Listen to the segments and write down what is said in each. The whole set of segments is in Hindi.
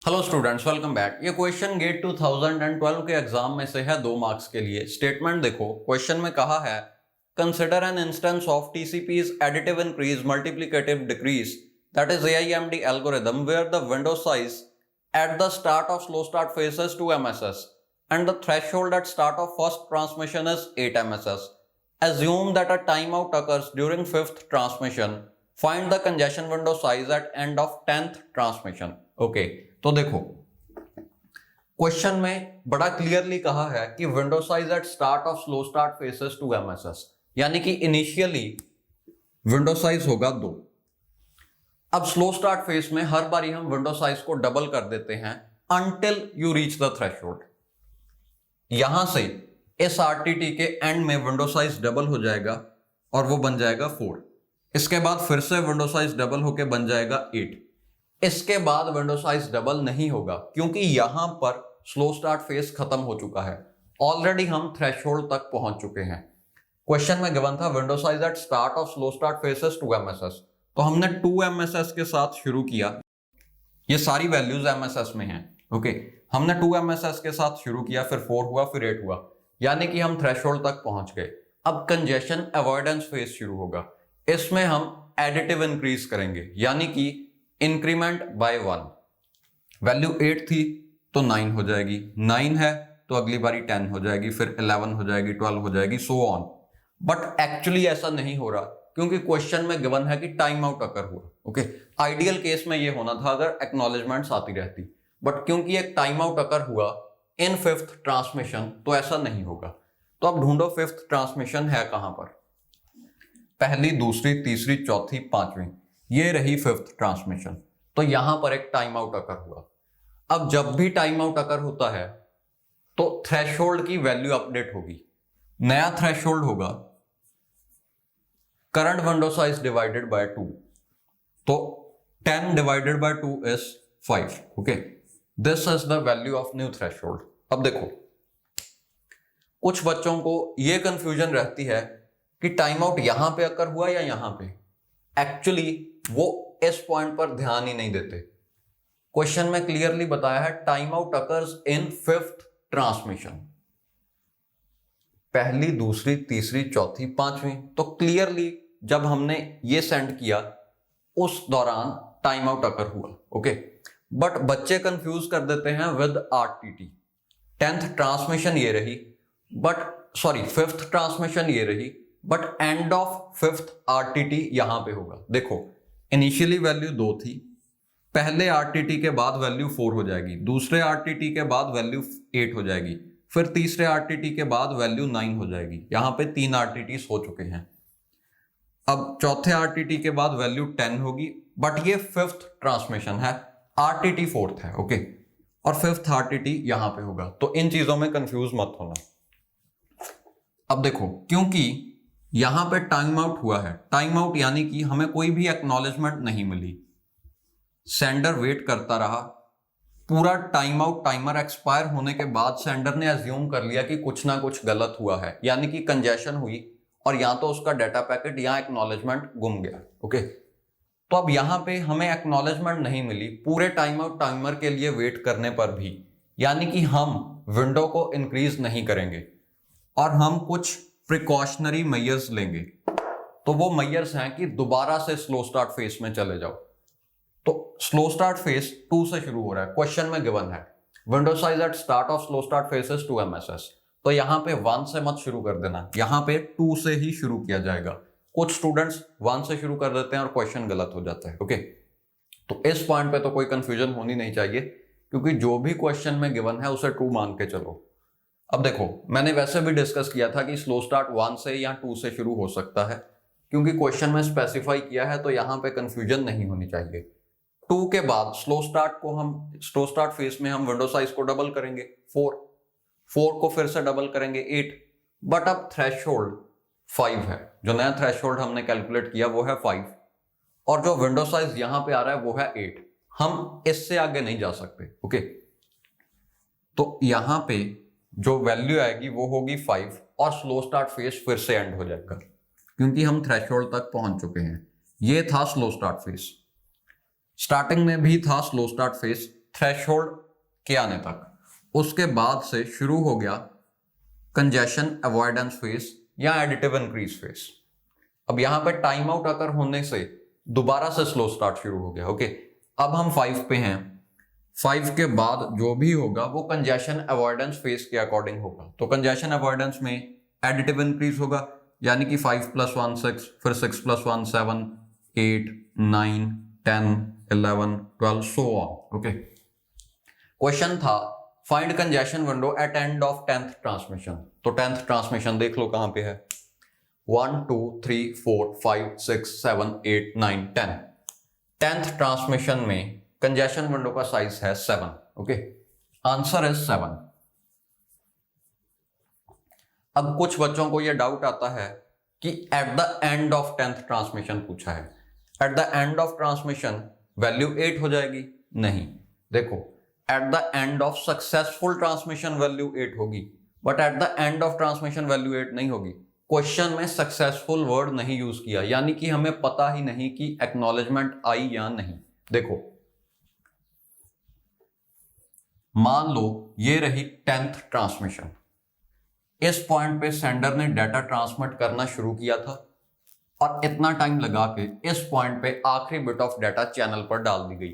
Hello students, welcome back. ये क्वेश्चन गेट 2012 के एग्जाम में से है 2 मार्क्स के लिए। स्टेटमेंट देखो, क्वेश्चन में कहा है consider an instance of TCP's additive increase multiplicative decrease that is AIMD algorithm where the window size at the start of slow start phases to MSS and the threshold at start of first transmission is 8 MSS. Assume that a timeout occurs during 5th transmission. Find the congestion window size at end of 10th transmission. Okay, तो देखो क्वेश्चन में बड़ा क्लियरली कहा है कि window size at start of slow start phases to MSS, यानी कि इनिशियली विंडो साइज होगा 2। अब स्लो स्टार्ट फेस में हर बारी हम विंडो साइज को डबल कर देते हैं until you reach the threshold। यहां से इस RTT के एंड में विंडो साइज डबल हो जाएगा और वो बन जाएगा 4। इसके बाद फिर से विंडो साइज डबल होके बन जाएगा 8। इसके बाद विंडो साइज डबल नहीं होगा क्योंकि यहां पर स्लो स्टार्ट फेस खत्म हो चुका है। ऑलरेडी हम थ्रेशोल्ड तक पहुंच चुके हैं। क्वेश्चन में गिवन था window size at start of slow start phases to MSS, तो हमने 2 MSS के साथ शुरू किया। ये सारी वैल्यूज MSS में हैं। ओके, हमने 2 MSS के साथ शुरू किया, फिर 4 हुआ, फिर 8 हुआ, यानी कि हम थ्रेशोल्ड तक पहुंच गए। अब कंजेशन अवॉइडेंस फेज शुरू होगा। इसमें हम एडिटिव इंक्रीज करेंगे, यानी कि इंक्रीमेंट बाय 1। वैल्यू 8 थी तो 9 हो जाएगी, 9 है तो अगली बारी 10 हो जाएगी, फिर 11 हो जाएगी, 12 हो जाएगी, सो ऑन। बट एक्चुअली ऐसा नहीं हो रहा क्योंकि क्वेश्चन में गिवन है कि टाइम आउट अकर हुआ। ओके, आइडियल केस में ये होना था अगर एक्नॉलेजमेंट्स आती रहती, बट क्योंकि एक टाइम आउट अकर हुआ इन 5th ट्रांसमिशन तो ऐसा नहीं होगा। तो अब ढूंढो 5th ट्रांसमिशन है कहां पर। पहली, दूसरी, तीसरी, चौथी, पांचवी, ये रही 5th ट्रांसमिशन। तो यहां पर एक टाइम आउट अकर हुआ। अब जब भी टाइम आउट अकर होता है तो थ्रेशोल्ड की वैल्यू अपडेट होगी। नया थ्रेशोल्ड होगा current window size divided by 2। तो 10 divided by 2 is 5। Okay, this is the value of new threshold. अब देखो, कुछ बच्चों को यह कंफ्यूजन रहती है कि टाइम आउट यहां पे अकर हुआ या यहां पे। एक्चुअली वो इस पॉइंट पर ध्यान ही नहीं देते। क्वेश्चन में क्लियरली बताया है time out occurs in 5th transmission. पहली, दूसरी, तीसरी, चौथी, पांचवी, तो क्लियरली जब हमने ये सेंड किया उस दौरान टाइम आउट अकर हुआ। ओके, बट बच्चे कंफ्यूज कर देते हैं विद RTT। 10th ट्रांसमिशन ये रही, बट सॉरी 5th ट्रांसमिशन ये रही, but end of 5th RTT यहां पे होगा। देखो, इनिशियली वैल्यू 2 थी, पहले RTT के बाद वैल्यू 4 हो जाएगी, दूसरे RTT के बाद वैल्यू 8 हो जाएगी, फिर तीसरे RTT के बाद वैल्यू 9 हो जाएगी। यहां पे 3 RTTs हो चुके हैं। अब चौथे RTT के बाद वैल्यू 10 होगी, बट ये 5th ट्रांसमिशन है, RTT 4th है। ओके, और 5th RTT यहां पे होगा। तो इन चीजों में कंफ्यूज मत होना। अब देखो, क्योंकि यहां पे टाइम आउट हुआ है, टाइम आउट यानी कि हमें कोई भी एक्नॉलेजमेंट नहीं मिली, सेंडर वेट करता रहा पूरा टाइम आउट। टाइमर एक्सपायर होने के बाद सेंडर ने अज्यूम कर लिया कि कुछ ना कुछ गलत हुआ है, यानी कि कंजेशन हुई और या तो उसका डाटा पैकेट या एक्नॉलेजमेंट गुम गया। ओके, तो अब यहां पे हमें एक्नॉलेजमेंट नहीं मिली पूरे टाइम आउट टाइमर के लिए वेट करने पर भी, यानी कि हम विंडो को इंक्रीज नहीं करेंगे और हम कुछ प्रिकॉशनरी मेजर्स लेंगे। तो वो मेजर्स हैं कि दोबारा से स्लो स्टार्ट फेस में चले जाओ। तो स्लो स्टार्ट फेस 2 से शुरू हो रहा है। क्वेश्चन में गिवन है window size at start of slow start phases to MSS, तो यहां पे 1 से मत शुरू कर देना, यहां पे 2 से ही शुरू किया जाएगा। कुछ स्टूडेंट्स 1 से शुरू कर देते हैं और क्वेश्चन गलत हो जाता है। ओके, तो इस पॉइंट पे तो कोई कंफ्यूजन होनी नहीं चाहिए क्योंकि जो भी क्वेश्चन में गिवन है उसे 2 मान के चलो। अब देखो, मैंने वैसे भी डिस्कस किया था कि स्लो स्टार्ट 1 से या 2 से शुरू हो सकता है, क्योंकि क्वेश्चन में स्पेसिफाई किया है, तो यहां पे कंफ्यूजन नहीं होनी चाहिए। 2 के बाद स्लो स्टार्ट फेस में हम विंडो साइज को डबल करेंगे 4 को फिर से डबल करेंगे 8, बट अब थ्रेशोल्ड 5 है। जो नया थ्रेशोल्ड हमने कैलकुलेट किया वो है 5 और जो विंडो साइज यहां पे आ रहा है वो है 8। हम इससे आगे नहीं जा सकते। ओके, तो यहां पे जो वैल्यू आएगी वो होगी 5 और स्लो स्टार्ट फेस फिर से एंड हो जाएगा क्योंकि हम थ्रेशोल्ड तक पहुंच चुके हैं। ये था स्लो स्टार्ट फेस। स्टार्टिंग में भी था स्लो स्टार्ट फेस थ्रेशोल्ड के आने तक, उसके बाद से शुरू हो गया कंजेशन अवॉइडेंस फेज या एडिटिव इंक्रीज फेज। अब यहां पे टाइम आउट अगर होने से दोबारा से स्लो स्टार्ट शुरू हो गया। ओके, अब हम 5 पे हैं, 5 के बाद जो भी होगा वो कंजेशन अवॉइडेंस फेज के अकॉर्डिंग होगा। तो कंजेशन अवॉइडेंस में एडिटिव इंक्रीज होगा, यानी कि 5 + 1 6, फिर 6 + 1 7, 8 9 10 11 12 सो ऑन। ओके, क्वेश्चन था find congestion window at end of 10th transmission. तो 10th ट्रांसमिशन देख लो कहां पे है, 1 2 3 4 5 6 7 8 9 10। 10th ट्रांसमिशन में कंजेशन विंडो का साइज है 7। Okay, answer is 7। अब कुछ बच्चों को यह डाउट आता है कि at the end of 10th transmission पूछा है, at the end of transmission value 8 हो जाएगी? नहीं, देखो at the end of successful transmission value 8 होगी, but at the end of transmission value 8 नहीं होगी। क्वेश्चन में सक्सेसफुल वर्ड नहीं यूज किया, यानी कि हमें पता ही नहीं कि एक्नॉलेजमेंट आई या नहीं। देखो मान लो ये रही 10th ट्रांसमिशन, इस पॉइंट पे सेंडर ने डाटा ट्रांसमिट करना शुरू किया था और इतना टाइम लगा के इस पॉइंट पे आखिरी बिट ऑफ डाटा चैनल पर डाल दी गई,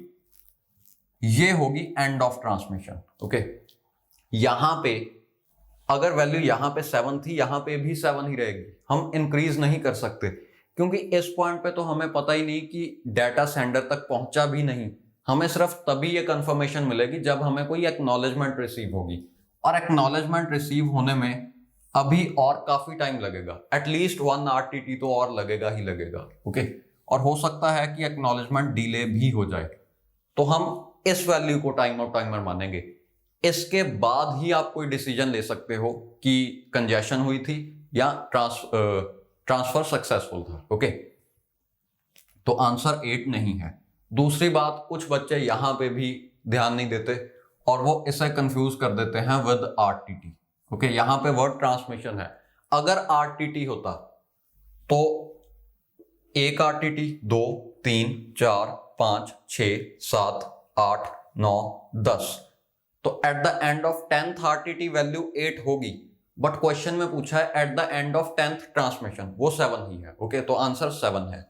ये होगी एंड ऑफ ट्रांसमिशन। ओके, यहां पे अगर वैल्यू यहां पे 7 थी, यहां पे भी 7 ही रहेगी, हम इंक्रीज नहीं कर सकते, क्योंकि इस पॉइंट पे तो हमें पता ही नहीं कि डाटा सेंडर तक पहुंचा भी नहीं। हमें सिर्फ तभी ये कंफर्मेशन मिलेगी जब हमें कोई एक्नॉलेजमेंट रिसीव होगी, और एक्नॉलेजमेंट रिसीव होने में अभी और काफी टाइम लगेगा, एटलीस्ट 1 RTT तो और लगेगा ही लगेगा। ओके, और हो सकता है कि एक्नॉलेजमेंट डिले भी हो जाए, तो हम इस वैल्यू को टाइम आउट टाइमर मानेंगे। इसके बाद ही आप कोई डिसीजन ले सकते हो कि कंजेशन हुई थी या ट्रांसफर सक्सेसफुल था। ओके, तो आंसर 8 नहीं है। दूसरी बात, कुछ बच्चे यहां पे भी ध्यान नहीं देते और वो इसे कंफ्यूज कर देते हैं विद RTT। ओके, यहां पे वर्ड ट्रांसमिशन है, अगर RTT होता तो 1 RTT 2 3 4 5 6 7 8 9 10, तो at the end of 10th RTT value 8 होगी, बट क्वेश्चन में पूछा है at the end of 10th transmission, वो 7 ही है। ओके, तो आंसर 7 है।